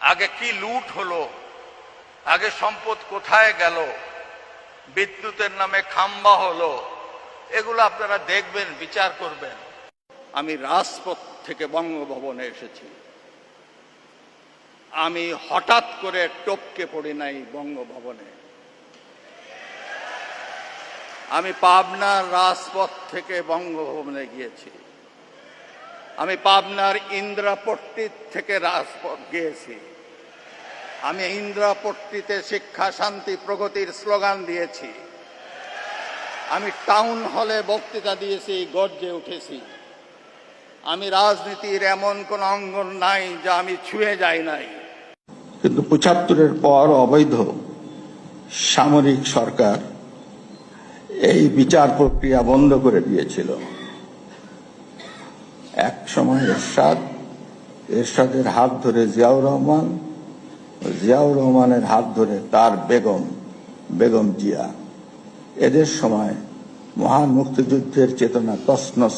আগে কি লুট হলো, আগে সম্পদ কোথায় গেল, বিদ্যুতের নামে খাম্বা হলো, এগুলো আপনারা দেখবেন, বিচার করবেন। আমি রাজপথ থেকে বঙ্গভবনে এসেছি। আমি হঠাৎ করে টপকে পড়ি নাই বঙ্গভবনে। আমি পাবনার রাজপথ থেকে বঙ্গভবনে গিয়েছি। আমি পাবনার ইন্দ্রাপট্টি থেকে রাজপথ গিয়েছি। আমি ইন্দ্রাপট্টিতে শিক্ষা শান্তি প্রগতির স্লোগান দিয়েছি। আমি টাউন হলে বক্তৃতা দিয়েছি, গর্জে উঠেছি। আমি রাজনীতির এমন কোন অঙ্গন নাই যা আমি ছুঁয়ে যাই নাই। কিন্তু ৭৫-এর পর অবৈধ সামরিক সরকার এই বিচার প্রক্রিয়া বন্ধ করে দিয়েছিল। এক সময় এরশাদের হাত ধরে জিয়াউর রহমান, জিয়াউর রহমানের হাত ধরে তার বেগম জিয়া। এদের সময় মহান মুক্তিযুদ্ধের চেতনা তছনছ